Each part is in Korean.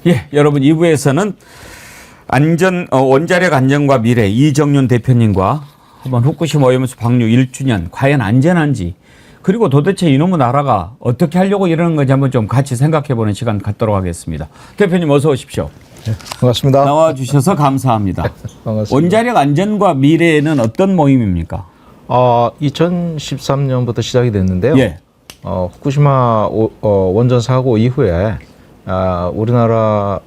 예, 여러분 2부에서는 원자력 안전과 미래 이정윤 대표님과 한번 후쿠시마 오염수 방류 1주년 과연 안전한지 그리고 도대체 이놈의 나라가 어떻게 하려고 이러는 건지 한번 좀 같이 생각해보는 시간 갖도록 하겠습니다. 대표님 어서 오십시오. 네, 반갑습니다. 나와주셔서 감사합니다. 반갑습니다. 원자력 안전과 미래는 어떤 모임입니까? 2013년부터 시작이 됐는데요. 예. 후쿠시마 원전 사고 이후에 우리나라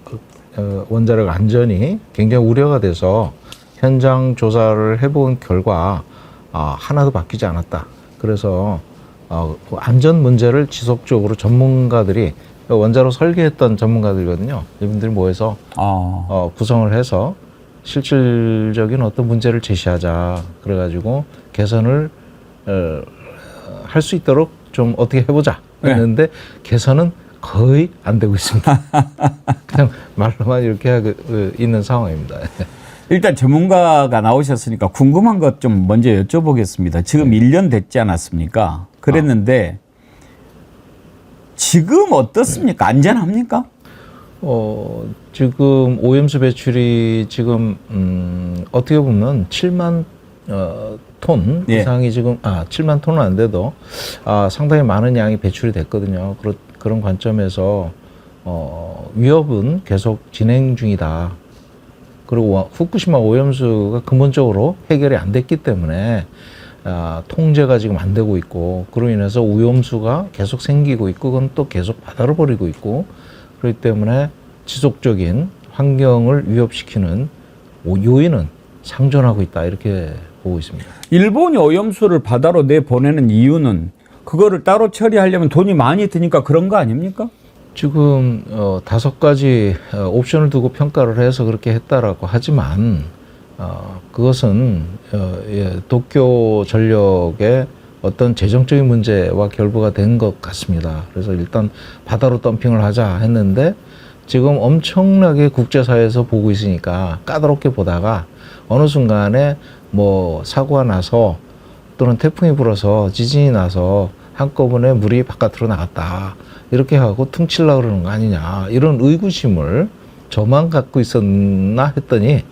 원자력 안전이 굉장히 우려가 돼서 현장 조사를 해본 결과 하나도 바뀌지 않았다. 그래서 안전 문제를 지속적으로 전문가들이 원자로 설계했던 전문가들이거든요. 이분들이 모여서 구성을 해서 실질적인 어떤 문제를 제시하자. 그래가지고 개선을 할 수 있도록 좀 어떻게 해보자 했는데 네. 개선은 거의 안 되고 있습니다. 그냥 말로만 이렇게 하고 있는 상황입니다. 일단 전문가가 나오셨으니까 궁금한 것 좀 먼저 여쭤보겠습니다. 지금 1년 됐지 않았습니까? 그랬는데 지금 어떻습니까? 안전합니까? 지금 오염수 배출이 지금 어떻게 보면 7만 톤 이상이 지금 7만 톤은 안 돼도 상당히 많은 양이 배출이 됐거든요. 그런 관점에서 위협은 계속 진행 중이다. 그리고 후쿠시마 오염수가 근본적으로 해결이 안 됐기 때문에 통제가 지금 안 되고 있고 그로 인해서 오염수가 계속 생기고 있고 그건 또 계속 바다로 버리고 있고 그렇기 때문에 지속적인 환경을 위협시키는 요인은 상존하고 있다 이렇게 보고 있습니다. 일본이 오염수를 바다로 내보내는 이유는 그거를 따로 처리하려면 돈이 많이 드니까 그런 거 아닙니까? 지금 5가지 옵션을 두고 평가를 해서 그렇게 했다라고 하지만 그것은 도쿄 전력의 어떤 재정적인 문제와 결부가 된 것 같습니다. 그래서 일단 바다로 덤핑을 하자 했는데 지금 엄청나게 국제사회에서 보고 있으니까 까다롭게 보다가 어느 순간에 뭐 사고가 나서 또는 태풍이 불어서 지진이 나서 한꺼번에 물이 바깥으로 나갔다. 이렇게 하고 퉁치려고 그러는 거 아니냐. 이런 의구심을 저만 갖고 있었나 했더니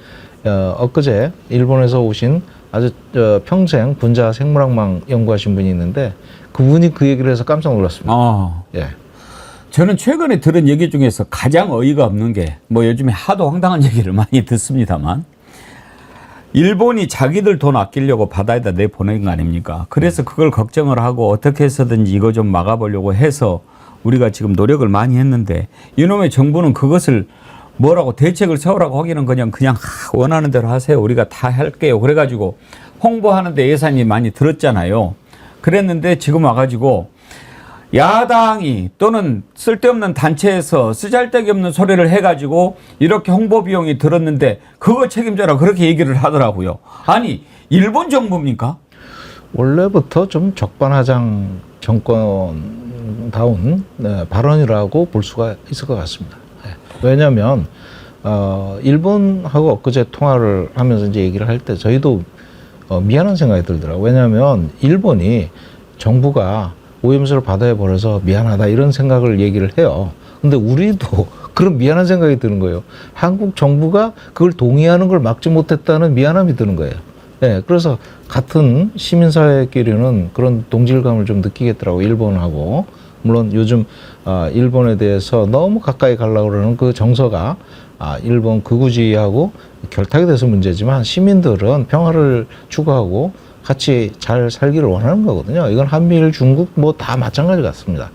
엊그제 일본에서 오신 아주 평생 분자 생물학망 연구하신 분이 있는데 그분이 그 얘기를 해서 깜짝 놀랐습니다. 예. 저는 최근에 들은 얘기 중에서 가장 어이가 없는 게 뭐 요즘에 하도 황당한 얘기를 많이 듣습니다만 일본이 자기들 돈 아끼려고 바다에다 내보낸 거 아닙니까? 그래서 그걸 걱정을 하고 어떻게 해서든지 이거 좀 막아보려고 해서 우리가 지금 노력을 많이 했는데 이놈의 정부는 그것을 뭐라고 대책을 세우라고 하기는 그냥 원하는 대로 하세요. 우리가 다 할게요. 그래가지고 홍보하는데 예산이 많이 들었잖아요. 그랬는데 지금 와가지고 야당이 또는 쓸데없는 단체에서 쓰잘데기 없는 소리를 해가지고 이렇게 홍보 비용이 들었는데 그거 책임져라 그렇게 얘기를 하더라고요. 아니 일본 정부입니까? 원래부터 좀 적반하장 정권다운 발언이라고 볼 수가 있을 것 같습니다. 왜냐하면 일본하고 엊그제 통화를 하면서 이제 얘기를 할 때 저희도 미안한 생각이 들더라고요. 왜냐하면 일본이 정부가 오염수를 바다에 버려서 미안하다 이런 생각을 얘기를 해요. 근데 우리도 그런 미안한 생각이 드는 거예요. 한국 정부가 그걸 동의하는 걸 막지 못했다는 미안함이 드는 거예요. 네, 그래서 같은 시민사회끼리는 그런 동질감을 좀 느끼겠더라고요. 일본하고. 물론 요즘 일본에 대해서 너무 가까이 가려고 그러는 그 정서가 일본 극우주의하고 결탁이 돼서 문제지만 시민들은 평화를 추구하고 같이 잘 살기를 원하는 거거든요. 이건 한미일, 중국 뭐 다 마찬가지 같습니다.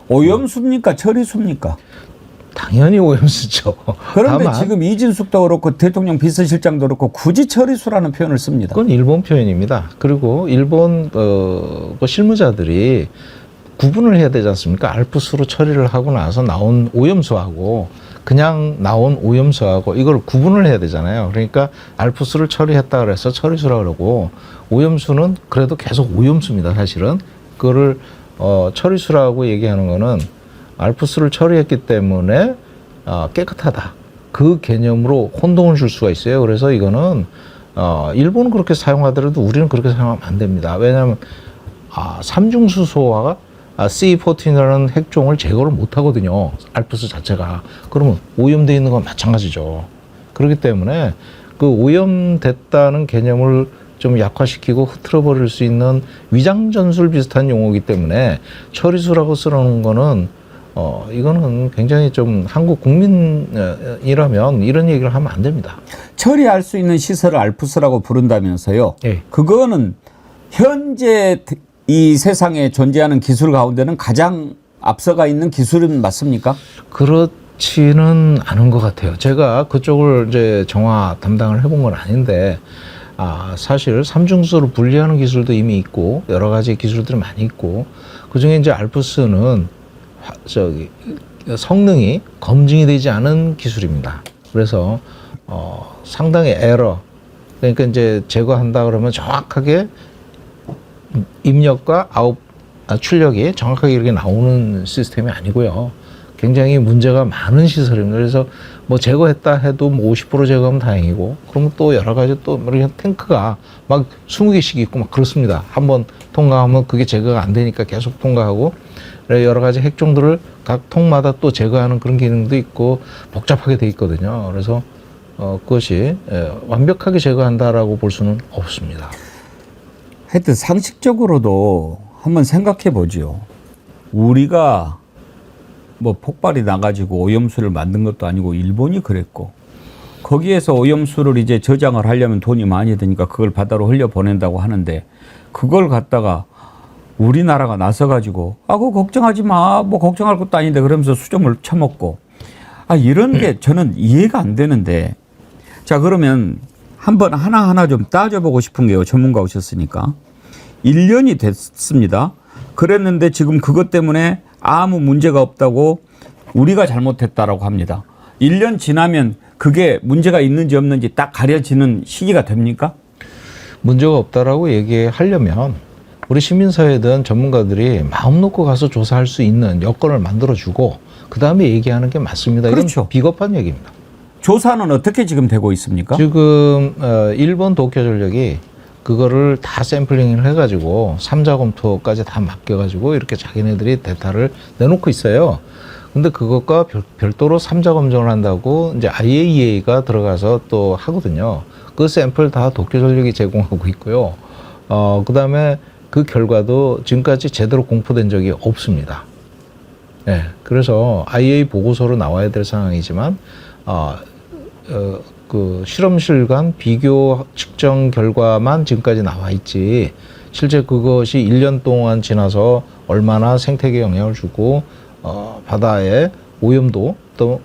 오염수입니까? 처리수입니까? 당연히 오염수죠. 그런데 다만, 지금 이진숙도 그렇고 대통령 비서실장도 그렇고 굳이 처리수라는 표현을 씁니다. 그건 일본 표현입니다. 그리고 일본 실무자들이 구분을 해야 되지 않습니까? 알프스로 처리를 하고 나서 나온 오염수하고 그냥 나온 오염수하고 이걸 구분을 해야 되잖아요. 그러니까 알프스를 처리했다 그래서 처리수라고 그러고 오염수는 그래도 계속 오염수입니다. 사실은 그거를 처리수라고 얘기하는 거는 알프스를 처리했기 때문에 깨끗하다. 그 개념으로 혼동을 줄 수가 있어요. 그래서 이거는 일본은 그렇게 사용하더라도 우리는 그렇게 사용하면 안 됩니다. 왜냐하면 삼중수소가 C14라는 핵종을 제거를 못 하거든요. 알프스 자체가. 그러면 오염되어 있는 건 마찬가지죠. 그렇기 때문에 그 오염됐다는 개념을 좀 약화시키고 흐트러버릴 수 있는 위장전술 비슷한 용어이기 때문에 처리수라고 쓰는 거는 이거는 굉장히 좀 한국 국민이라면 이런 얘기를 하면 안 됩니다. 처리할 수 있는 시설을 알프스라고 부른다면서요. 예. 그거는 현재 이 세상에 존재하는 기술 가운데는 가장 앞서가 있는 기술은 맞습니까? 그렇지는 않은 것 같아요. 제가 그쪽을 이제 정화 담당을 해본 건 아닌데, 사실 삼중수를 분리하는 기술도 이미 있고, 여러 가지 기술들이 많이 있고, 그 중에 이제 알프스는 성능이 검증이 되지 않은 기술입니다. 그래서, 상당히 에러, 그러니까 이제 제거한다 그러면 정확하게 입력과 출력이 정확하게 이렇게 나오는 시스템이 아니고요. 굉장히 문제가 많은 시설입니다. 그래서 뭐 제거했다 해도 뭐 50% 제거하면 다행이고, 그러면 또 여러 가지 또 이렇게 탱크가 막 20개씩 있고 막 그렇습니다. 한번 통과하면 그게 제거가 안 되니까 계속 통과하고, 여러 가지 핵종들을 각 통마다 또 제거하는 그런 기능도 있고 복잡하게 돼 있거든요. 그래서 그것이 완벽하게 제거한다라고 볼 수는 없습니다. 하여튼 상식적으로도 한번 생각해 보지요. 우리가 뭐 폭발이 나가지고 오염수를 만든 것도 아니고 일본이 그랬고, 거기에서 오염수를 이제 저장을 하려면 돈이 많이 드니까 그걸 바다로 흘려보낸다고 하는데, 그걸 갖다가 우리나라가 나서가지고 그거 걱정하지 마, 뭐 걱정할 것도 아닌데 그러면서 수돗물 처먹고, 이런 게 저는 이해가 안 되는데. 자, 그러면 한번 하나하나 좀 따져보고 싶은 게요. 전문가 오셨으니까. 1년이 됐습니다. 그랬는데 지금 그것 때문에 아무 문제가 없다고 우리가 잘못했다라고 합니다. 1년 지나면 그게 문제가 있는지 없는지 딱 가려지는 시기가 됩니까? 문제가 없다라고 얘기하려면 우리 시민사회든 전문가들이 마음 놓고 가서 조사할 수 있는 여건을 만들어주고 그 다음에 얘기하는 게 맞습니다. 그렇죠. 이건 비겁한 얘기입니다. 조사는 어떻게 지금 되고 있습니까? 지금 일본 도쿄전력이 그거를 다 샘플링을 해가지고 3자 검토까지 다 맡겨가지고 이렇게 자기네들이 데이터를 내놓고 있어요. 근데 그것과 별도로 3자 검증을 한다고 이제 IAEA가 들어가서 또 하거든요. 그 샘플 다 도쿄전력이 제공하고 있고요. 그 다음에 그 결과도 지금까지 제대로 공포된 적이 없습니다. 네, 그래서 IAEA 보고서로 나와야 될 상황이지만, 그 실험실 간 비교 측정 결과만 지금까지 나와 있지, 실제 그것이 1년 동안 지나서 얼마나 생태계에 영향을 주고 바다의 오염도 또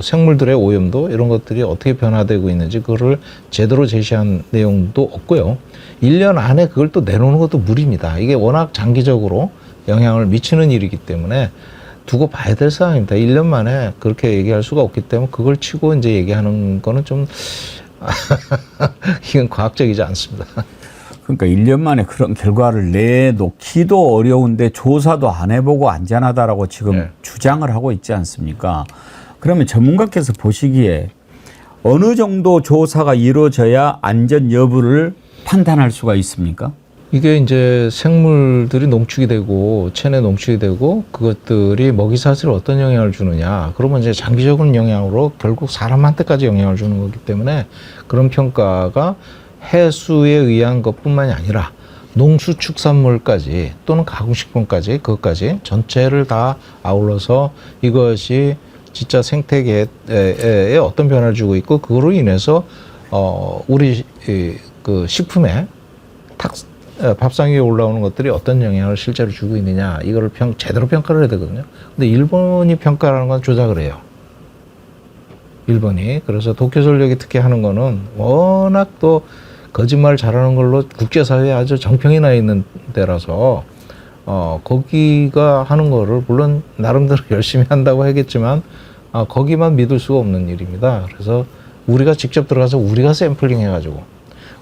생물들의 오염도 이런 것들이 어떻게 변화되고 있는지 그거를 제대로 제시한 내용도 없고요. 1년 안에 그걸 또 내놓는 것도 무리입니다. 이게 워낙 장기적으로 영향을 미치는 일이기 때문에 두고 봐야 될 상황입니다. 1년 만에 그렇게 얘기할 수가 없기 때문에 그걸 치고 이제 얘기하는 거는 좀 이건 과학적이지 않습니다. 그러니까 1년 만에 그런 결과를 내놓기도 어려운데 조사도 안 해보고 안전하다라고 지금 네. 주장을 하고 있지 않습니까? 그러면 전문가께서 보시기에 어느 정도 조사가 이루어져야 안전 여부를 판단할 수가 있습니까? 이게 이제 생물들이 농축이 되고 체내 농축이 되고 그것들이 먹이사슬에 어떤 영향을 주느냐, 그러면 이제 장기적인 영향으로 결국 사람한테까지 영향을 주는 거기 때문에 그런 평가가 해수에 의한 것뿐만이 아니라 농수축산물까지 또는 가공식품까지 그것까지 전체를 다 아울러서 이것이 진짜 생태계에 어떤 변화를 주고 있고 그거로 인해서 우리 그 식품에 밥상 위에 올라오는 것들이 어떤 영향을 실제로 주고 있느냐, 이거를 제대로 평가를 해야 되거든요. 근데 일본이 평가라는 건 조작을 해요. 일본이. 그래서 도쿄전력이 특히 하는 거는 워낙 또 거짓말 잘하는 걸로 국제사회에 아주 정평이 나 있는 데라서 거기가 하는 거를 물론 나름대로 열심히 한다고 하겠지만 거기만 믿을 수가 없는 일입니다. 그래서 우리가 직접 들어가서 우리가 샘플링 해가지고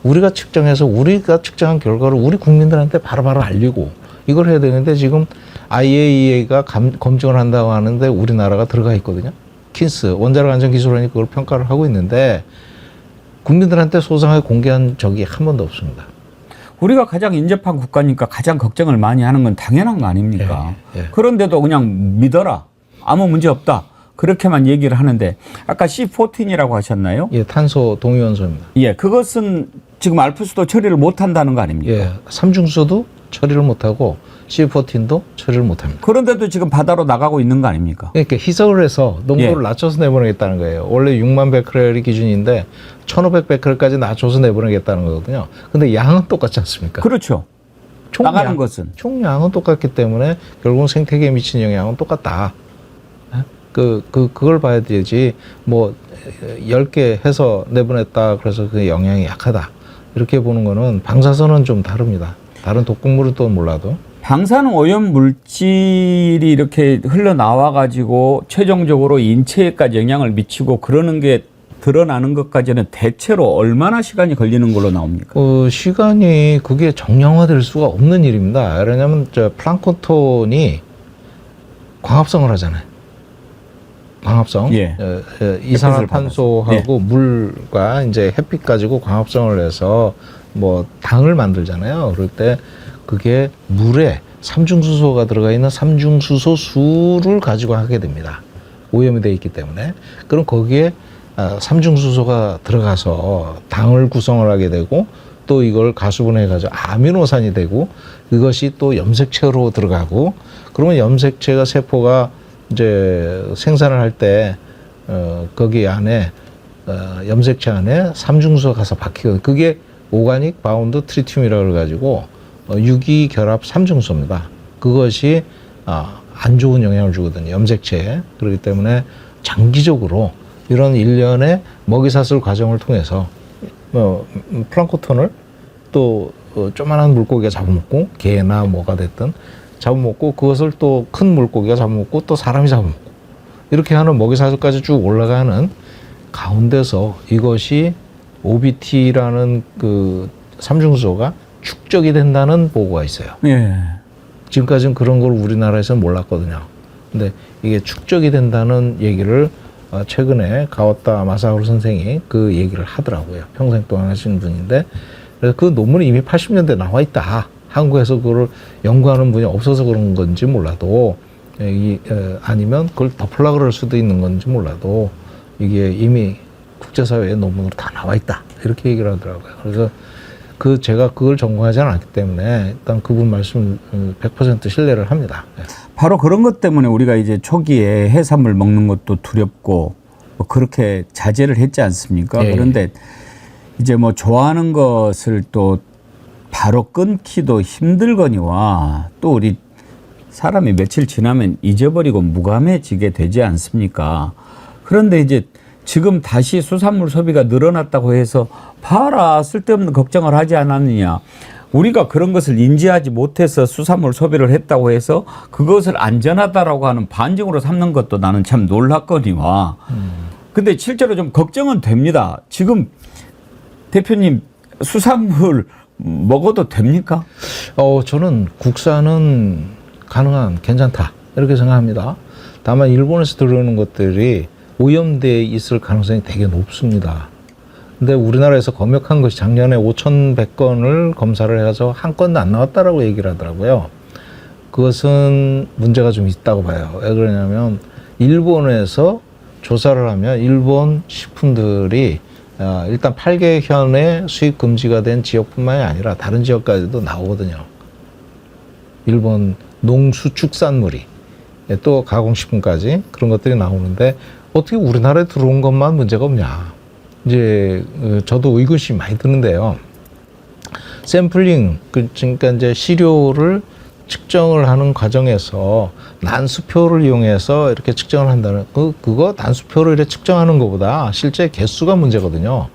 우리가 측정해서 우리가 측정한 결과를 우리 국민들한테 바로바로 알리고 이걸 해야 되는데 지금 IAEA가 검증을 한다고 하는데 우리나라가 들어가 있거든요. 킨스 원자력 안전기술원이 그걸 평가를 하고 있는데 국민들한테 소상하게 공개한 적이 한 번도 없습니다. 우리가 가장 인접한 국가니까 가장 걱정을 많이 하는 건 당연한 거 아닙니까? 예. 그런데도 그냥 믿어라. 아무 문제 없다. 그렇게만 얘기를 하는데 아까 C14이라고 하셨나요? 예, 탄소 동위원소입니다. 예, 그것은 지금 알프스도 처리를 못 한다는 거 아닙니까? 예, 삼중수도 처리를 못하고 C14도 처리를 못합니다. 그런데도 지금 바다로 나가고 있는 거 아닙니까? 그러니까 희석을 해서 농도를 낮춰서 내보내겠다는 거예요. 원래 6만 베크렐이 기준인데 1,500 베크렐까지 낮춰서 내보내겠다는 거거든요. 근데 양은 똑같지 않습니까? 그렇죠. 나가는 것은. 총량은 똑같기 때문에 결국은 생태계에 미친 영향은 똑같다. 그걸 봐야 되지, 뭐, 10개 해서 내보냈다. 그래서 그 영향이 약하다. 이렇게 보는 거는 방사선은 좀 다릅니다. 다른 독극물은 또 몰라도. 방사능 오염 물질이 이렇게 흘러나와 가지고 최종적으로 인체에까지 영향을 미치고 그러는 게 드러나는 것까지는 대체로 얼마나 시간이 걸리는 걸로 나옵니까? 시간이 그게 정량화될 수가 없는 일입니다. 왜냐하면 플랑크톤이 광합성을 하잖아요. 광합성, 예. 이산화탄소하고 물과 이제 햇빛 가지고 광합성을 해서 뭐 당을 만들잖아요. 그럴 때 그게 물에 삼중수소가 들어가 있는 삼중수소수를 가지고 하게 됩니다. 오염이 되어 있기 때문에. 그럼 거기에 삼중수소가 들어가서 당을 구성을 하게 되고 또 이걸 가수분해해가지고 아미노산이 되고 그것이 또 염색체로 들어가고 그러면 염색체가 세포가 이제 생산을 할 때 거기 안에 염색체 안에 삼중수소가 가서 박히거든요. 그게 오가닉 바운드 트리튬이라고 해가지고 유기결합 삼중수소입니다. 그것이 안 좋은 영향을 주거든요. 염색체에. 그렇기 때문에 장기적으로 이런 일련의 먹이사슬 과정을 통해서 플랑크톤을 또 조그만한 물고기가 잡아먹고 개나 뭐가 됐든 잡아먹고 그것을 또 큰 물고기가 잡아먹고 또 사람이 잡아먹고 이렇게 하는 먹이사슬까지 쭉 올라가는 가운데서 이것이 OBT라는 그 삼중수소가 축적이 된다는 보고가 있어요. 예. 지금까지는 그런 걸 우리나라에서는 몰랐거든요. 근데 이게 축적이 된다는 얘기를 최근에 가와타 마사하루 선생이 그 얘기를 하더라고요. 평생 동안 하시는 분인데 그래서 그 논문이 이미 80년대에 나와 있다. 한국에서 그걸 연구하는 분이 없어서 그런 건지 몰라도 아니면 그걸 덮으려고 그럴 수도 있는 건지 몰라도 이게 이미 국제사회의 논문으로 다 나와 있다. 이렇게 얘기를 하더라고요. 그래서 제가 그걸 전공하지 않았기 때문에 일단 그분 말씀 100% 신뢰를 합니다. 바로 그런 것 때문에 우리가 이제 초기에 해산물 먹는 것도 두렵고 뭐 그렇게 자제를 했지 않습니까? 예. 그런데 이제 뭐 좋아하는 것을 또 바로 끊기도 힘들거니와 또 우리 사람이 며칠 지나면 잊어버리고 무감해지게 되지 않습니까? 그런데 이제 지금 다시 수산물 소비가 늘어났다고 해서 봐라 쓸데없는 걱정을 하지 않았느냐. 우리가 그런 것을 인지하지 못해서 수산물 소비를 했다고 해서 그것을 안전하다라고 하는 반증으로 삼는 것도 나는 참 놀랐거니와. 근데 실제로 좀 걱정은 됩니다. 지금 대표님 수산물 먹어도 됩니까? 저는 국산은 가능한 괜찮다 이렇게 생각합니다. 다만 일본에서 들어오는 것들이 오염돼 있을 가능성이 되게 높습니다. 근데 우리나라에서 검역한 것이 작년에 5,100건을 검사를 해서 한 건도 안 나왔다라고 얘기를 하더라고요. 그것은 문제가 좀 있다고 봐요. 왜 그러냐면 일본에서 조사를 하면 일본 식품들이 일단 8개현에 수입 금지가 된 지역뿐만이 아니라 다른 지역까지도 나오거든요. 일본 농수축산물이 또 가공식품까지 그런 것들이 나오는데 어떻게 우리나라에 들어온 것만 문제가 없냐. 이제 저도 의구심이 많이 드는데요. 샘플링 그러니까 이제 시료를 측정을 하는 과정에서 난수표를 이용해서 이렇게 측정을 한다는 그거 난수표를 이렇게 측정하는 것보다 실제 개수가 문제거든요.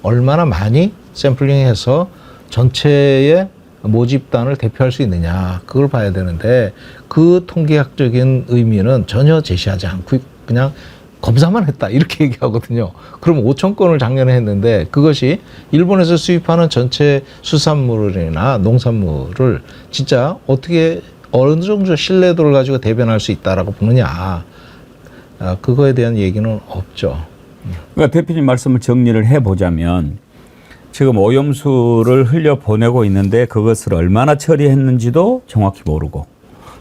얼마나 많이 샘플링해서 전체의 모집단을 대표할 수 있느냐 그걸 봐야 되는데 그 통계학적인 의미는 전혀 제시하지 않고 그냥 검사만 했다 이렇게 얘기하거든요. 그럼 5,000건을 작년에 했는데 그것이 일본에서 수입하는 전체 수산물이나 농산물을 진짜 어떻게 어느 정도 신뢰도를 가지고 대변할 수 있다라고 보느냐 그거에 대한 얘기는 없죠. 그러니까 대표님 말씀을 정리를 해보자면 지금 오염수를 흘려 보내고 있는데 그것을 얼마나 처리했는지도 정확히 모르고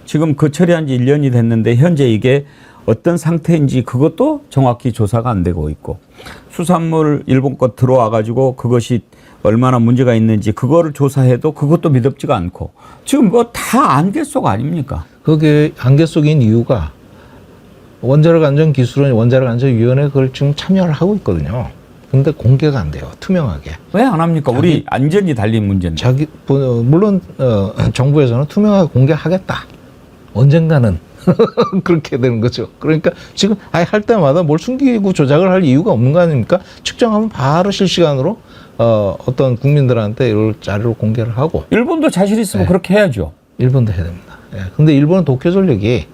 지금 그 처리한 지 1년이 됐는데 현재 이게 어떤 상태인지 그것도 정확히 조사가 안 되고 있고 수산물 일본 것 들어와 가지고 그것이 얼마나 문제가 있는지 그거를 조사해도 그것도 믿음지가 않고 지금 뭐 다 안개 속 아닙니까? 그게 안개 속인 이유가 원자력 안전 기술은 원자력 안전위원회 그걸 지금 참여를 하고 있거든요. 근데 공개가 안 돼요. 투명하게. 왜 안 합니까? 우리 안전이 달린 문제인데. 물론 정부에서는 투명하게 공개하겠다. 언젠가는 그렇게 되는 거죠. 그러니까 지금 아예 할 때마다 뭘 숨기고 조작을 할 이유가 없는 거 아닙니까? 측정하면 바로 실시간으로 어떤 국민들한테 이걸 자료를 공개를 하고. 일본도 자신 있으면 네. 그렇게 해야죠. 일본도 해야 됩니다. 예. 근데 일본은 도쿄전력이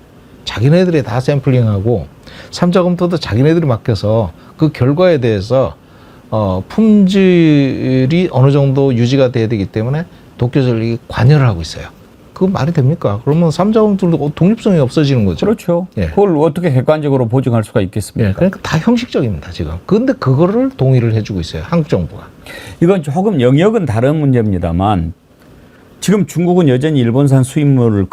자기네들이 다 샘플링하고 3자 검토도 자기네들이 맡겨서 그 결과에 대해서 품질이 어느 정도 유지가 돼야 되기 때문에 도쿄전력이 관여를 하고 있어요. 그건 말이 됩니까? 그러면 3자 검토도 독립성이 없어지는 거죠. 그렇죠. 예. 그걸 어떻게 객관적으로 보증할 수가 있겠습니까? 예. 그러니까 다 형식적입니다, 지금. 그런데 그거를 동의를 해주고 있어요, 한국 정부가. 이건 조금 영역은 다른 문제입니다만 지금 중국은 여전히 일본산 수입물을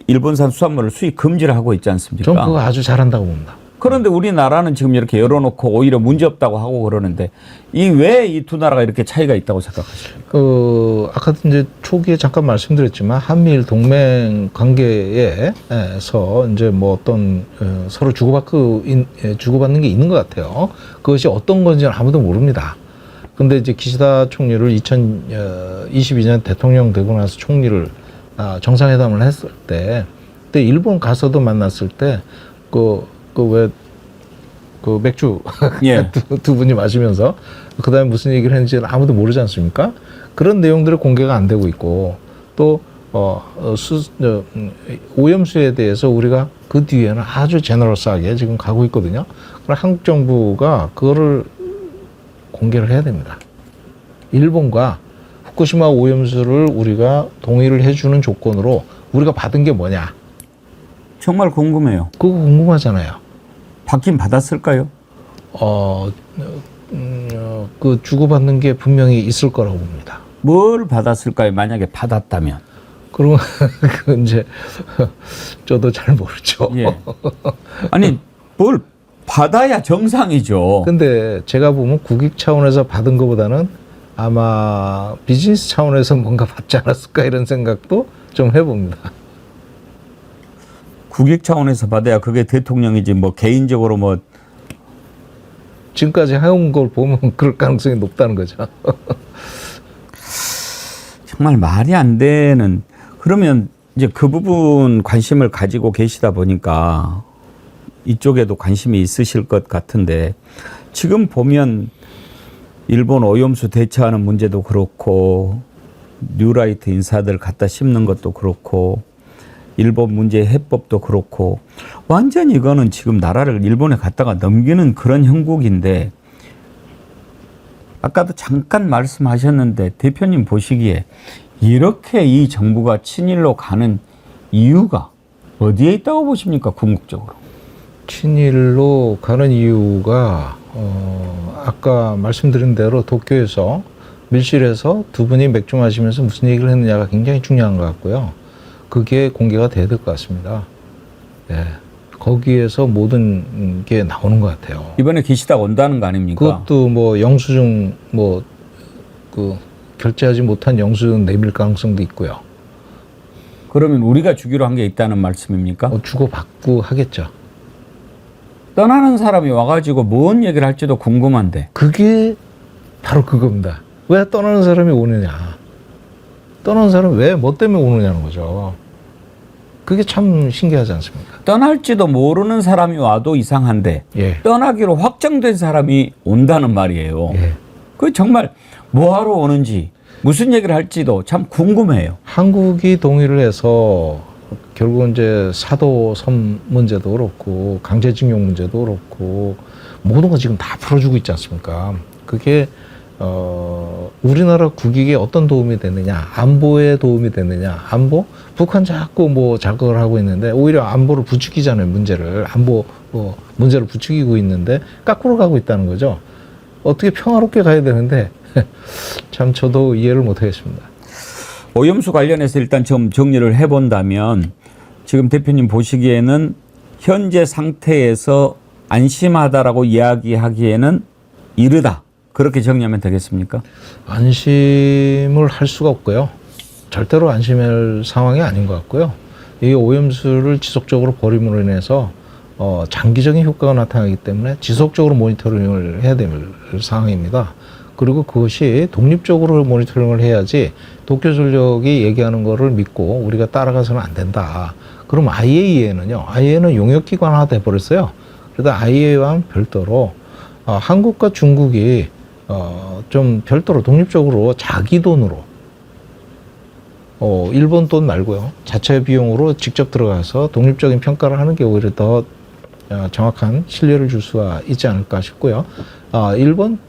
일본산 수산물을 수입 금지를 하고 있지 않습니까? 저는 그거 아주 잘한다고 봅니다. 그런데 우리나라는 지금 이렇게 열어놓고 오히려 문제 없다고 하고 그러는데 왜 이 두 나라가 이렇게 차이가 있다고 생각하십니까? 아까도 이제 초기에 잠깐 말씀드렸지만 한미일 동맹 관계에서 이제 뭐 어떤 서로 주고받는 게 있는 것 같아요. 그것이 어떤 건지는 아무도 모릅니다. 근데 이제 기시다 총리를 2022년 대통령 되고 나서 총리를 정상회담을 했을 때, 그때 일본 가서도 만났을 때 그 맥주 예. 두 분이 마시면서 그다음에 무슨 얘기를 했는지는 아무도 모르지 않습니까? 그런 내용들이 공개가 안 되고 있고 또 오염수에 대해서 우리가 그 뒤에는 아주 제너럴스하게 지금 가고 있거든요. 그럼 한국 정부가 그거를 공개를 해야 됩니다. 일본과 후쿠시마 오염수를 우리가 동의를 해주는 조건으로 우리가 받은 게 뭐냐? 정말 궁금해요. 그거 궁금하잖아요. 받긴 받았을까요? 그 주고받는 게 분명히 있을 거라고 봅니다. 뭘 받았을까요? 만약에 받았다면. 그러면 그 이제 저도 잘 모르죠. 예. 아니 뭘 받아야 정상이죠. 근데 제가 보면 국익 차원에서 받은 것보다는 아마 비즈니스 차원에서 뭔가 받지 않았을까 이런 생각도 좀 해봅니다. 국익 차원에서 받아야 그게 대통령이지 뭐 개인적으로 뭐 지금까지 해온 걸 보면 그럴 가능성이 높다는 거죠. 정말 말이 안 되는. 그러면 이제 그 부분 관심을 가지고 계시다 보니까 이쪽에도 관심이 있으실 것 같은데 지금 보면 일본 오염수 대처하는 문제도 그렇고 뉴라이트 인사들 갖다 심는 것도 그렇고 일본 문제 해법도 그렇고 완전히 이거는 지금 나라를 일본에 갖다가 넘기는 그런 형국인데 아까도 잠깐 말씀하셨는데 대표님 보시기에 이렇게 이 정부가 친일로 가는 이유가 어디에 있다고 보십니까? 궁극적으로. 친일로 가는 이유가 아까 말씀드린 대로 도쿄에서 밀실에서 두 분이 맥주 마시면서 무슨 얘기를 했느냐가 굉장히 중요한 것 같고요. 그게 공개가 돼야 될 것 같습니다. 예. 거기에서 모든 게 나오는 것 같아요. 이번에 기시다 온다는 거 아닙니까? 그것도 뭐 영수증 결제하지 못한 영수증 내밀 가능성도 있고요. 그러면 우리가 주기로 한 게 있다는 말씀입니까? 주고받고 하겠죠. 떠나는 사람이 와가지고 뭔 얘기를 할지도 궁금한데. 그게 바로 그겁니다. 왜 떠나는 사람이 오느냐. 떠나는 사람이 왜 뭐 때문에 오느냐는 거죠. 그게 참 신기하지 않습니까? 떠날지도 모르는 사람이 와도 이상한데 예. 떠나기로 확정된 사람이 온다는 말이에요. 예. 그 정말 뭐하러 오는지 무슨 얘기를 할지도 참 궁금해요. 한국이 동의를 해서 결국 이제 사도 섬 문제도 그렇고 강제징용 문제도 그렇고 모든 거 지금 다 풀어주고 있지 않습니까? 그게 우리나라 국익에 어떤 도움이 되느냐, 안보에 도움이 되느냐, 안보? 북한 자꾸 뭐 자극을 하고 있는데 오히려 안보를 부추기잖아요, 문제를. 안보 문제를 부추기고 있는데 거꾸로 가고 있다는 거죠. 어떻게 평화롭게 가야 되는데 참 저도 이해를 못하겠습니다. 오염수 관련해서 일단 좀 정리를 해본다면 지금 대표님 보시기에는 현재 상태에서 안심하다라고 이야기하기에는 이르다. 그렇게 정리하면 되겠습니까? 안심을 할 수가 없고요. 절대로 안심할 상황이 아닌 것 같고요. 이 오염수를 지속적으로 버림으로 인해서 장기적인 효과가 나타나기 때문에 지속적으로 모니터링을 해야 될 상황입니다. 그리고 그것이 독립적으로 모니터링을 해야지 도쿄전력이 얘기하는 거를 믿고 우리가 따라가서는 안 된다. 그럼 IAEA는 용역기관화 돼버렸어요. 그러다 IAEA와 별도로 한국과 중국이 좀 별도로 독립적으로 자기 돈으로 일본 돈 말고요. 자체 비용으로 직접 들어가서 독립적인 평가를 하는 게 오히려 더 정확한 신뢰를 줄 수가 있지 않을까 싶고요. 일본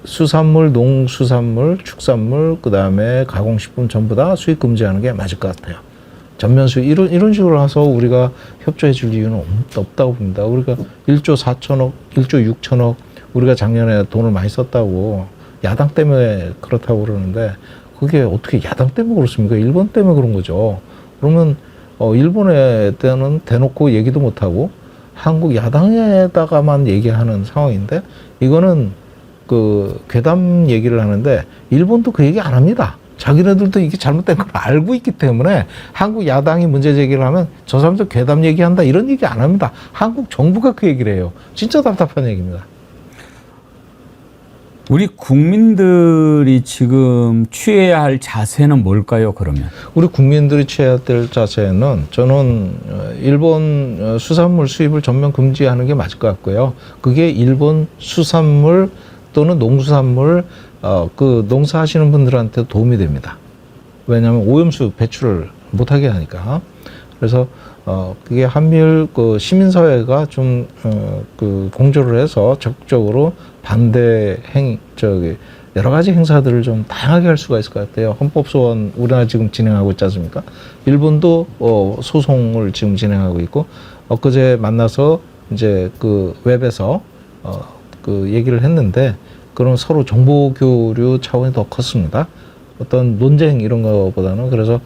수산물, 농수산물, 축산물, 그 다음에 가공식품 전부 다 수입 금지하는 게 맞을 것 같아요. 전면 수입 이런 식으로 해서 우리가 협조해 줄 이유는 없다고 봅니다. 우리가 1조 4천억, 1조 6천억 우리가 작년에 돈을 많이 썼다고 야당 때문에 그렇다고 그러는데 그게 어떻게 야당 때문에 그렇습니까? 일본 때문에 그런 거죠. 그러면 일본에 때는 대놓고 얘기도 못하고 한국 야당에다가만 얘기하는 상황인데 이거는 그 괴담 얘기를 하는데 일본도 그 얘기 안 합니다. 자기네들도 이게 잘못된 걸 알고 있기 때문에 한국 야당이 문제 제기를 하면 저 사람들 괴담 얘기한다 이런 얘기 안 합니다. 한국 정부가 그 얘기를 해요. 진짜 답답한 얘기입니다. 우리 국민들이 지금 취해야 할 자세는 뭘까요, 그러면? 우리 국민들이 취해야 될 자세는 저는 일본 수산물 수입을 전면 금지하는 게 맞을 것 같고요. 그게 일본 수산물 또는 농수산물 그 농사하시는 분들한테 도움이 됩니다. 왜냐하면 오염수 배출을 못하게 하니까. 그래서 그게 한미일 그 시민사회가 좀 그 공조를 해서 적극적으로 반대 여러 가지 행사들을 좀 다양하게 할 수가 있을 것 같아요. 헌법소원 우리나라 지금 진행하고 있지 않습니까? 일본도 소송을 지금 진행하고 있고 엊그제 만나서 이제 그 웹에서 그 얘기를 했는데 그런 서로 정보 교류 차원이 더 컸습니다. 어떤 논쟁 이런 거보다는 그래서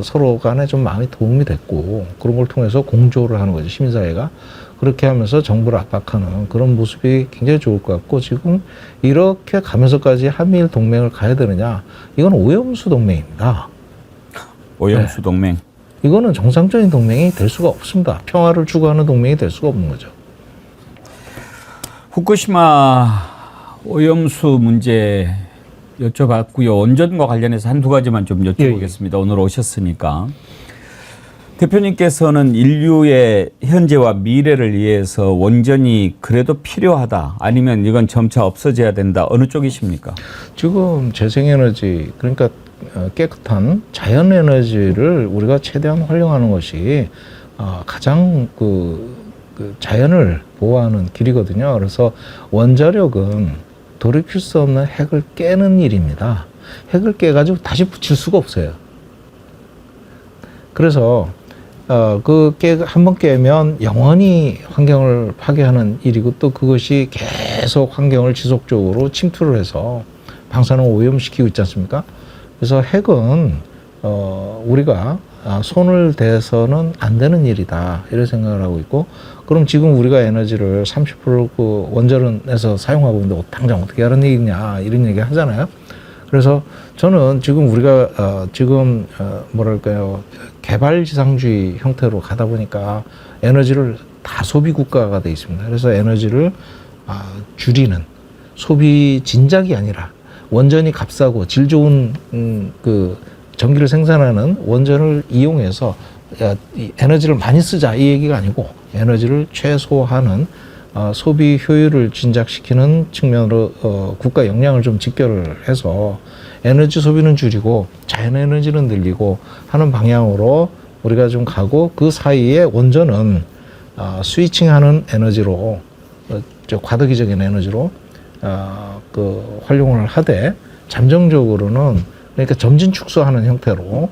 서로 간에 좀 마음이 도움이 됐고 그런 걸 통해서 공조를 하는 거죠. 시민사회가. 그렇게 하면서 정부를 압박하는 그런 모습이 굉장히 좋을 것 같고 지금 이렇게 가면서까지 한미일 동맹을 가야 되느냐. 이건 오염수 동맹입니다. 오염수 동맹. 이거는 정상적인 동맹이 될 수가 없습니다. 평화를 추구하는 동맹이 될 수가 없는 거죠. 후쿠시마 오염수 문제 여쭤봤고요. 원전과 관련해서 한두 가지만 좀 여쭤보겠습니다. 예. 오늘 오셨으니까. 대표님께서는 인류의 현재와 미래를 위해서 원전이 그래도 필요하다. 아니면 이건 점차 없어져야 된다. 어느 쪽이십니까? 지금 재생에너지 그러니까 깨끗한 자연에너지를 우리가 최대한 활용하는 것이 가장 그 자연을 보호하는 길이거든요. 그래서 원자력은 돌이킬 수 없는 핵을 깨는 일입니다. 핵을 깨가지고 다시 붙일 수가 없어요. 그래서 한번 깨면 영원히 환경을 파괴하는 일이고 또 그것이 계속 환경을 지속적으로 침투를 해서 방사능 오염시키고 있지 않습니까? 그래서 핵은 우리가 손을 대서는 안 되는 일이다 이런 생각을 하고 있고 그럼 지금 우리가 에너지를 30% 그 원전에서 사용하고 있는데 당장 어떻게 하는 얘기냐 이런 얘기 하잖아요. 그래서 저는 지금 우리가 뭐랄까요 개발지상주의 형태로 가다 보니까 에너지를 다 소비 국가가 돼 있습니다. 그래서 에너지를 줄이는 소비 진작이 아니라 원전이 값싸고 질 좋은 그 전기를 생산하는 원전을 이용해서 에너지를 많이 쓰자 이 얘기가 아니고 에너지를 최소화하는 소비 효율을 진작시키는 측면으로 국가 역량을 좀 직결을 해서 에너지 소비는 줄이고 자연에너지는 늘리고 하는 방향으로 우리가 좀 가고 그 사이에 원전은 스위칭하는 에너지로 과도기적인 에너지로 그 활용을 하되 잠정적으로는 그러니까 점진 축소하는 형태로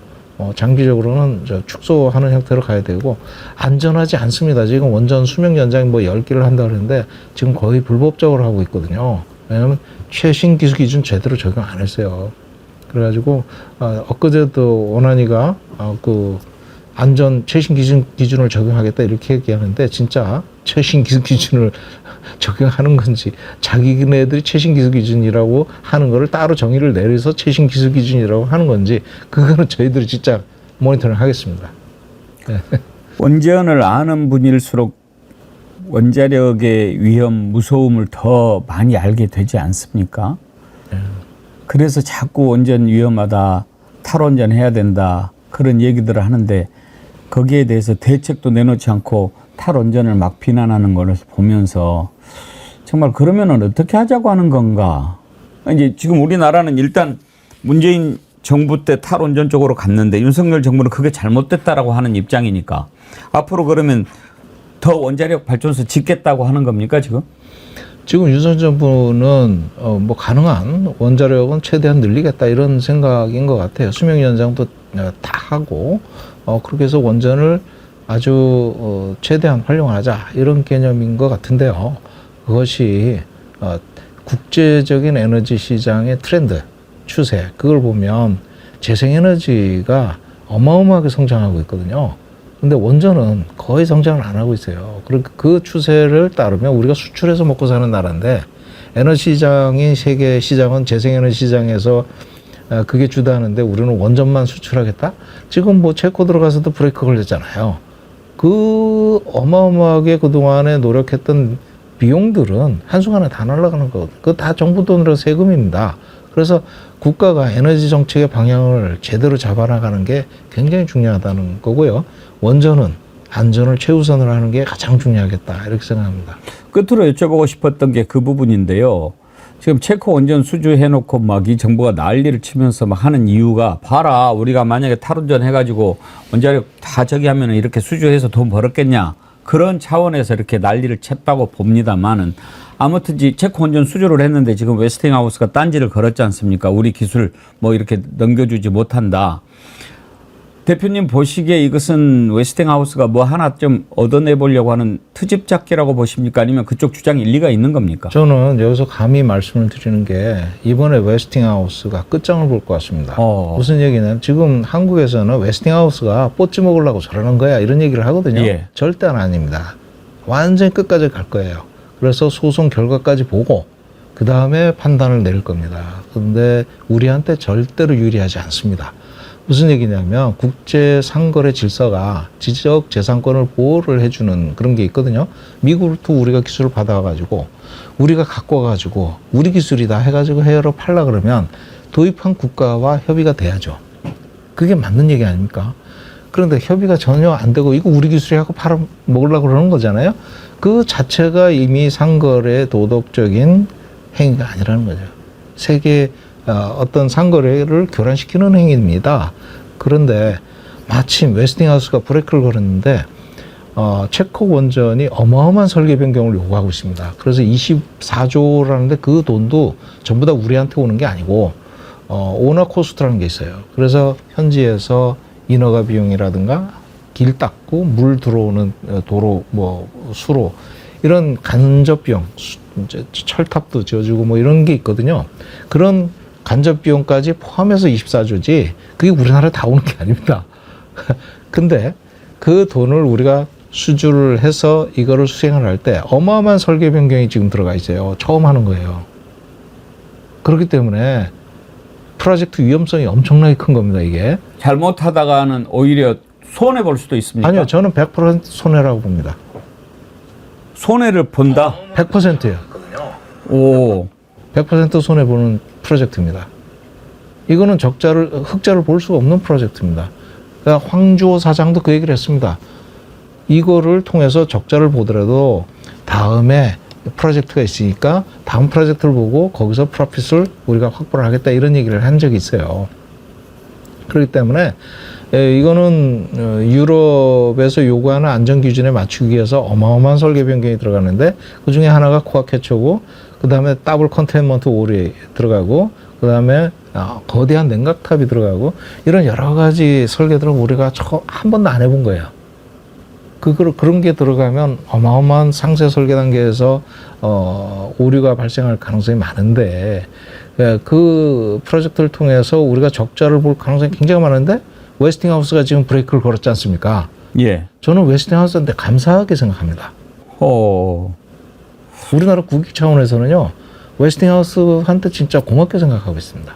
장기적으로는 축소하는 형태로 가야 되고 안전하지 않습니다. 지금 원전 수명 연장이 뭐 10개를 한다 그러는데 지금 거의 불법적으로 하고 있거든요. 왜냐하면 최신 기술 기준 제대로 적용 안 했어요. 그래가지고 엊그제도 원안위가 그 안전 최신 기준을 적용하겠다 이렇게 얘기하는데 진짜 최신 기술 기준을 적용하는 건지 자기네들이 최신 기술 기준이라고 하는 거를 따로 정의를 내려서 최신 기술 기준이라고 하는 건지 그거는 저희들이 진짜 모니터링 하겠습니다. 네. 원전을 아는 분일수록 원자력의 위험, 무서움을 더 많이 알게 되지 않습니까? 그래서 자꾸 원전 위험하다, 탈원전 해야 된다 그런 얘기들을 하는데 거기에 대해서 대책도 내놓지 않고 탈원전을 막 비난하는 것을 보면서 정말 그러면은 어떻게 하자고 하는 건가? 이제 지금 우리나라는 일단 문재인 정부 때 탈원전 쪽으로 갔는데 윤석열 정부는 그게 잘못됐다라고 하는 입장이니까 앞으로 그러면 더 원자력 발전소 짓겠다고 하는 겁니까 지금? 지금 윤석열 정부는 뭐 가능한 원자력은 최대한 늘리겠다 이런 생각인 것 같아요. 수명 연장도 다 하고 그렇게 해서 원전을 아주 최대한 활용하자 이런 개념인 것 같은데요. 그것이 국제적인 에너지 시장의 트렌드, 추세 그걸 보면 재생에너지가 어마어마하게 성장하고 있거든요. 근데 원전은 거의 성장을 안 하고 있어요. 그 추세를 따르면 우리가 수출해서 먹고 사는 나라인데 에너지 시장이 세계 시장은 재생에너지 시장에서 그게 주도하는데 우리는 원전만 수출하겠다? 지금 뭐 체코 들어가서도 브레이크 걸렸잖아요. 그 어마어마하게 그동안에 노력했던 비용들은 한순간에 다 날아가는 거거든요. 그거 다 정부 돈으로 세금입니다. 그래서 국가가 에너지 정책의 방향을 제대로 잡아나가는 게 굉장히 중요하다는 거고요. 원전은 안전을 최우선으로 하는 게 가장 중요하겠다 이렇게 생각합니다. 끝으로 여쭤보고 싶었던 게 그 부분인데요. 지금 체코 원전 수주해놓고 막 이 정부가 난리를 치면서 막 하는 이유가 봐라 우리가 만약에 탈원전 해가지고 원자력 다 저기 하면 이렇게 수주해서 돈 벌었겠냐 그런 차원에서 이렇게 난리를 쳤다고 봅니다만은 아무튼 체코 원전 수주를 했는데 지금 웨스팅하우스가 딴지를 걸었지 않습니까? 우리 기술 뭐 이렇게 넘겨주지 못한다. 대표님 보시기에 이것은 웨스팅하우스가 뭐 하나 좀 얻어내보려고 하는 트집 잡기라고 보십니까? 아니면 그쪽 주장이 일리가 있는 겁니까? 저는 여기서 감히 말씀을 드리는 게 이번에 웨스팅하우스가 끝장을 볼 것 같습니다. 무슨 얘기냐면 지금 한국에서는 웨스팅하우스가 뽀찌 먹으려고 저러는 거야 이런 얘기를 하거든요. 예. 절대 아닙니다. 완전히 끝까지 갈 거예요. 그래서 소송 결과까지 보고 그 다음에 판단을 내릴 겁니다. 그런데 우리한테 절대로 유리하지 않습니다. 무슨 얘기냐면 국제 상거래 질서가 지적 재산권을 보호를 해주는 그런 게 있거든요. 미국부터 우리가 기술을 받아가지고 우리가 갖고 와가지고 우리 기술이다 해가지고 해외로 팔라 그러면 도입한 국가와 협의가 돼야죠. 그게 맞는 얘기 아닙니까? 그런데 협의가 전혀 안 되고 이거 우리 기술이 하고 팔아 먹으려고 그러는 거잖아요. 그 자체가 이미 상거래 도덕적인 행위가 아니라는 거죠. 세계 어떤 상거래를 교란시키는 행위입니다. 그런데 마침 웨스팅하우스가 브레이크를 걸었는데 체코 원전이 어마어마한 설계 변경을 요구하고 있습니다. 그래서 24조라는데 그 돈도 전부 다 우리한테 오는 게 아니고 오너 코스트라는 게 있어요. 그래서 현지에서 인허가 비용이라든가 길 닦고 물 들어오는 도로 뭐 수로 이런 간접 비용 철탑도 지어주고 뭐 이런 게 있거든요. 그런 간접 비용까지 포함해서 24조지 그게 우리나라에 다 오는 게 아닙니다. 근데 그 돈을 우리가 수주를 해서 이거를 수행을 할 때 어마어마한 설계 변경이 지금 들어가 있어요. 처음 하는 거예요. 그렇기 때문에 프로젝트 위험성이 엄청나게 큰 겁니다. 이게. 잘못하다가는 오히려 손해볼 수도 있습니까? 아니요. 저는 100% 손해라고 봅니다. 손해를 본다? 100%예요. 오. 100% 손해보는 프로젝트입니다. 이거는 흑자를 볼 수가 없는 프로젝트입니다. 그러니까 황주호 사장도 그 얘기를 했습니다. 이거를 통해서 적자를 보더라도 다음에 프로젝트가 있으니까 다음 프로젝트를 보고 거기서 프로핏을 우리가 확보를 하겠다 이런 얘기를 한 적이 있어요. 그렇기 때문에 이거는 유럽에서 요구하는 안전 기준에 맞추기 위해서 어마어마한 설계 변경이 들어가는데 그 중에 하나가 코어 캐처고 그 다음에 더블 컨테인먼트 올이 들어가고 그 다음에 거대한 냉각탑이 들어가고 이런 여러 가지 설계들은 우리가 한 번도 안 해본 거예요. 그런 게 들어가면 어마어마한 상세 설계 단계에서 오류가 발생할 가능성이 많은데 그 프로젝트를 통해서 우리가 적자를 볼 가능성이 굉장히 많은데 웨스팅하우스가 지금 브레이크를 걸었지 않습니까? 예. 저는 웨스팅하우스한테 감사하게 생각합니다. 우리나라 국익 차원에서는요, 웨스팅하우스한테 진짜 고맙게 생각하고 있습니다.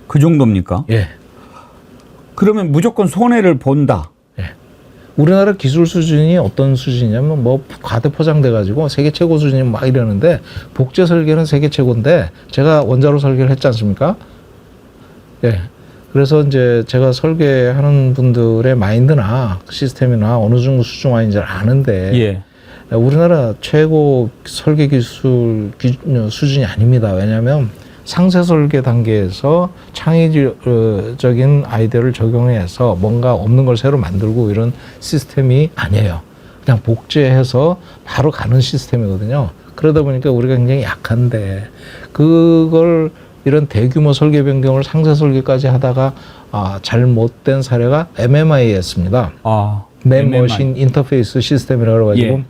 그 정도입니까? 예. 그러면 무조건 손해를 본다. 예. 우리나라 기술 수준이 어떤 수준이냐면 뭐 과대 포장돼 가지고 세계 최고 수준이 막 이러는데 복제 설계는 세계 최고인데 제가 원자로 설계를 했지 않습니까? 예. 그래서 이제 제가 설계하는 분들의 마인드나 시스템이나 어느 정도 수준인지 아는데 예. 우리나라 최고 설계 기술 수준이 아닙니다. 왜냐하면 상세 설계 단계에서 창의적인 아이디어를 적용해서 뭔가 없는 걸 새로 만들고 이런 시스템이 아니에요. 그냥 복제해서 바로 가는 시스템이거든요. 그러다 보니까 우리가 굉장히 약한데 그걸 이런 대규모 설계 변경을 상세 설계까지 하다가 잘못된 사례가 MMI였습니다. 맨 머신 인터페이스 시스템이라고 해가지고 예.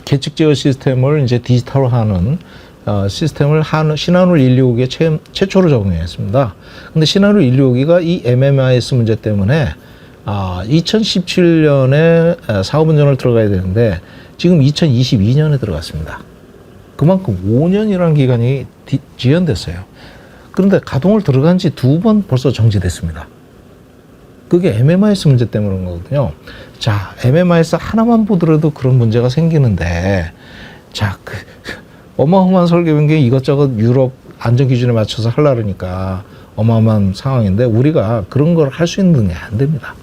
계측 제어 시스템을 이제 디지털화하는 시스템을 신한울 125기에 최초로 적용했습니다. 근데 신한울 125기가 이 MMIS 문제 때문에 2017년에 사업 운전을 들어가야 되는데 지금 2022년에 들어갔습니다. 그만큼 5년이라는 기간이 지연됐어요. 그런데 가동을 들어간 지 2번 벌써 정지됐습니다. 그게 MMIS 문제 때문인 거거든요. 자, MMIS 하나만 보더라도 그런 문제가 생기는데, 자, 어마어마한 설계 변경이 이것저것 유럽 안전 기준에 맞춰서 하려니까 어마어마한 상황인데 우리가 그런 걸 할 수 있는 게 안 됩니다.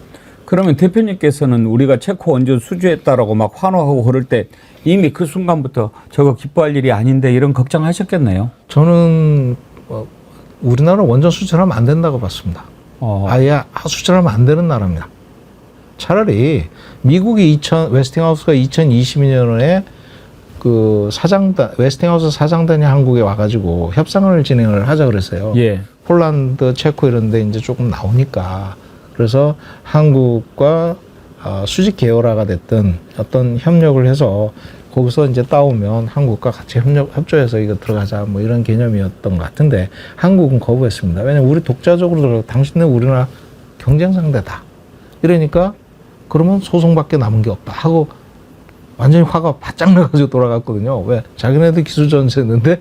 그러면 대표님께서는 우리가 체코 원전 수주했다라고 막 환호하고 그럴 때 이미 그 순간부터 저거 기뻐할 일이 아닌데 이런 걱정하셨겠네요. 저는 우리나라 원전 수출하면 안 된다고 봤습니다. 아예 수출하면 안 되는 나라입니다. 차라리 미국이 웨스팅하우스가 2022년에 그 웨스팅하우스 사장단이 한국에 와가지고 협상을 진행을 하자 그랬어요. 예. 폴란드, 체코 이런데 이제 조금 나오니까 그래서 한국과 수직 계열화가 됐던 어떤 협력을 해서 거기서 이제 따오면 한국과 같이 협조해서 이거 들어가자 뭐 이런 개념이었던 것 같은데 한국은 거부했습니다. 왜냐면 우리 독자적으로 들어가 당신네 우리나라 경쟁 상대다. 이러니까 그러면 소송밖에 남은 게 없다 하고 완전히 화가 바짝 나가지고 돌아갔거든요. 왜? 자기네들 기술 전수했는데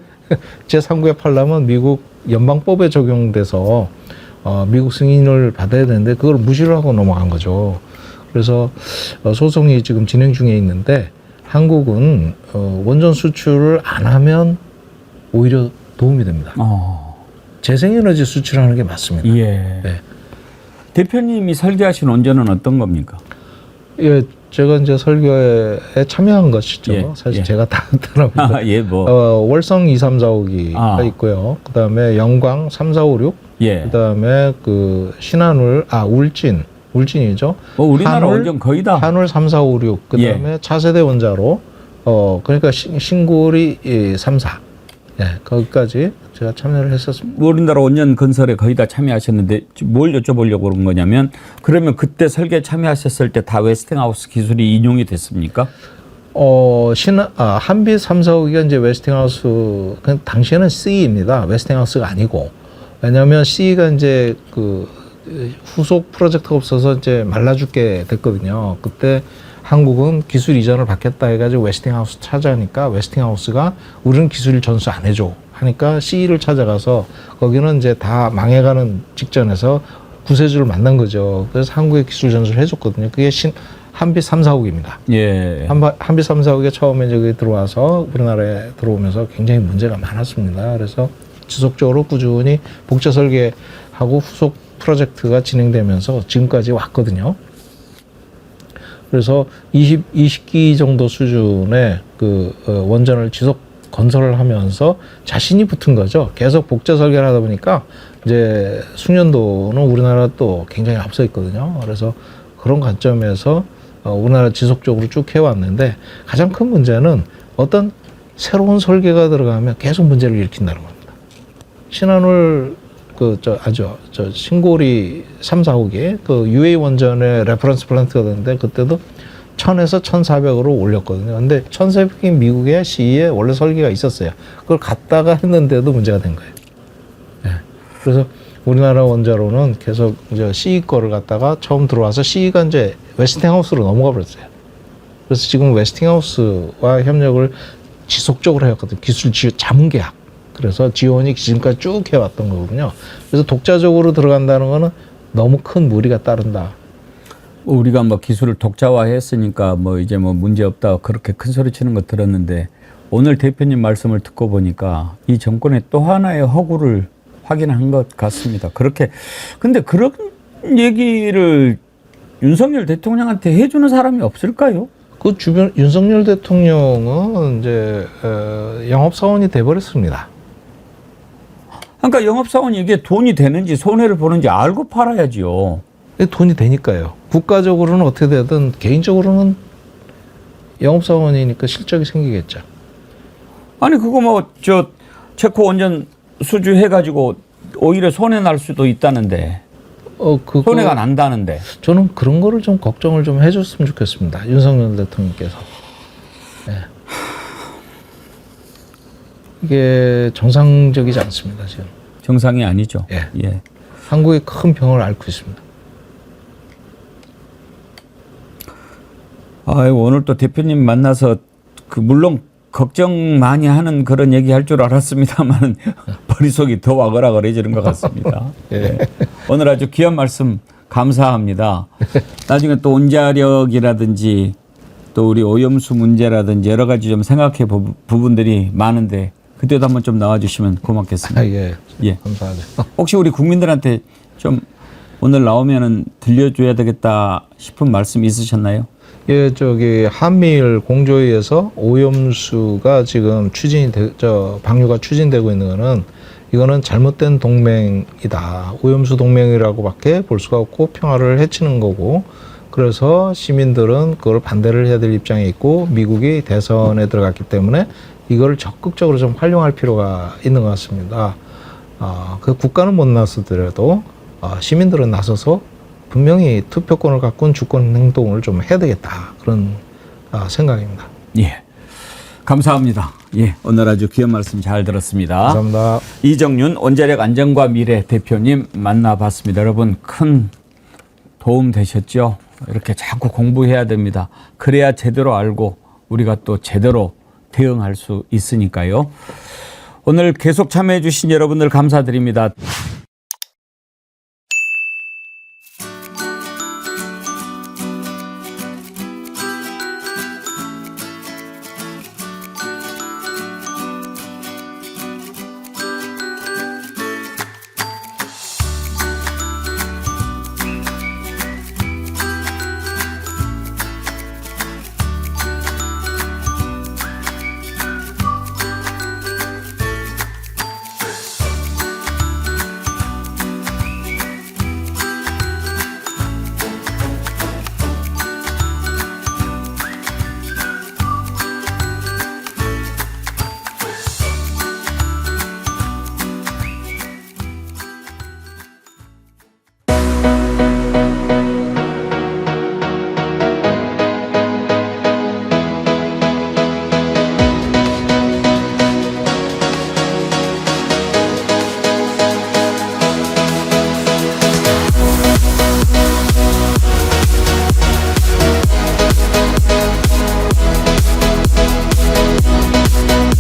제3국에 팔려면 미국 연방법에 적용돼서 미국 승인을 받아야 되는데 그걸 무시를 하고 넘어간 거죠. 그래서 소송이 지금 진행 중에 있는데 한국은 원전 수출을 안 하면 오히려 도움이 됩니다. 재생에너지 수출하는 게 맞습니다. 예. 네. 대표님이 설계하신 원전은 어떤 겁니까? 예, 제가 이제 설계에 참여한 것이죠. 예, 사실 예. 제가 다 했더라고요. 예, 뭐. 월성 2, 3, 4, 5기가 있고요. 그 다음에 영광 3, 4, 5, 6. 예. 그 다음에 그 신한울, 울진이죠. 우리나라 원전 거의 다. 한울 3, 4, 5, 6. 그 다음에 차세대 원자로, 그러니까 신고리 3, 4. 예, 거기까지 제가 참여를 했었습니다. 우리나라 원전 건설에 거의 다 참여하셨는데 뭘 여쭤보려고 그런 거냐면 그러면 그때 설계 참여하셨을 때 다 웨스팅하우스 기술이 인용이 됐습니까? 한빛 3, 4, 5기가 이제 웨스팅하우스, 당시에는 C입니다. 웨스팅하우스가 아니고. 왜냐하면 C가 이제 그 후속 프로젝트가 없어서 이제 말라 죽게 됐거든요. 그때 한국은 기술 이전을 받겠다 해가지고 웨스팅하우스 찾아가니까 웨스팅하우스가 우리는 기술 전수 안 해줘 하니까 C를 찾아가서 거기는 이제 다 망해가는 직전에서 구세주를 만난 거죠. 그래서 한국에 기술 전수를 해줬거든요. 그게 한빛 3, 4, 5기입니다. 예. 한빛 3, 4, 5기가 처음에 여기 들어와서 우리나라에 들어오면서 굉장히 문제가 많았습니다. 그래서 지속적으로 꾸준히 복제 설계하고 후속 프로젝트가 진행되면서 지금까지 왔거든요. 그래서 20기 정도 수준의 그 원전을 지속 건설을 하면서 자신이 붙은 거죠. 계속 복제 설계를 하다 보니까 이제 숙련도는 우리나라 또 굉장히 앞서 있거든요. 그래서 그런 관점에서 우리나라 지속적으로 쭉 해왔는데 가장 큰 문제는 어떤 새로운 설계가 들어가면 계속 문제를 일으킨다는 겁니다. 신한울 저 신고리 3, 4호기 그 UA 원전의 레퍼런스 플랜트가 되는데 그때도 1000에서 1400으로 올렸거든요. 근데 1400인 미국의 CE에 원래 설계가 있었어요. 그걸 갖다가 했는데도 문제가 된 거예요. 예. 그래서 우리나라 원자로는 계속 이제 CE 거를 갖다가 처음 들어와서 CE가 이제 웨스팅하우스로 넘어가 버렸어요. 그래서 지금 웨스팅하우스와 협력을 지속적으로 해왔거든요. 기술 자문 계약. 그래서 지원이 지금까지 쭉 해왔던 거거든요. 그래서 독자적으로 들어간다는 거는 너무 큰 무리가 따른다. 우리가 뭐 기술을 독자화했으니까 뭐 이제 뭐 문제 없다 그렇게 큰 소리 치는 거 들었는데 오늘 대표님 말씀을 듣고 보니까 이 정권의 또 하나의 허구를 확인한 것 같습니다. 그렇게 근데 그런 얘기를 윤석열 대통령한테 해주는 사람이 없을까요? 그 주변 윤석열 대통령은 이제 영업사원이 돼버렸습니다. 그러니까 영업사원이 이게 돈이 되는지 손해를 보는지 알고 팔아야지요. 돈이 되니까요. 국가적으로는 어떻게 되든 개인적으로는 영업사원이니까 실적이 생기겠죠. 아니 그거 뭐 저 체코 원전 수주해가지고 오히려 손해 날 수도 있다는데 그거 손해가 난다는데 저는 그런 거를 좀 걱정을 좀 해줬으면 좋겠습니다. 윤석열 대통령께서. 네. 이게 정상적이지 않습니다. 지금. 정상이 아니죠. 예. 예. 한국이 큰 병을 앓고 있습니다. 오늘 또 대표님 만나서 그 물론 걱정 많이 하는 그런 얘기 할 줄 알았습니다만 머릿속이 더 와글와글해지는 것 같습니다. 예. 오늘 아주 귀한 말씀 감사합니다. 나중에 또 원자력이라든지 또 우리 오염수 문제라든지 여러 가지 좀 생각해 볼 부분들이 많은데 그때도 한번 좀 나와주시면 고맙겠습니다. 예. 예. 감사하죠. 혹시 우리 국민들한테 좀 오늘 나오면은 들려줘야 되겠다 싶은 말씀 있으셨나요? 예, 한미일 공조위에서 오염수가 지금 방류가 추진되고 있는 거는 이거는 잘못된 동맹이다. 오염수 동맹이라고밖에 볼 수가 없고 평화를 해치는 거고 그래서 시민들은 그걸 반대를 해야 될 입장에 있고 미국이 대선에 들어갔기 때문에 이걸 적극적으로 좀 활용할 필요가 있는 것 같습니다. 그 국가는 못 나서더라도 시민들은 나서서 분명히 투표권을 갖고 주권 행동을 좀 해야 되겠다. 그런 생각입니다. 예. 감사합니다. 예. 오늘 아주 귀한 말씀 잘 들었습니다. 감사합니다. 이정윤 원자력 안전과 미래 대표님 만나봤습니다. 여러분 큰 도움 되셨죠? 이렇게 자꾸 공부해야 됩니다. 그래야 제대로 알고 우리가 또 제대로 대응할 수 있으니까요. 오늘 계속 참여해 주신 여러분들 감사드립니다.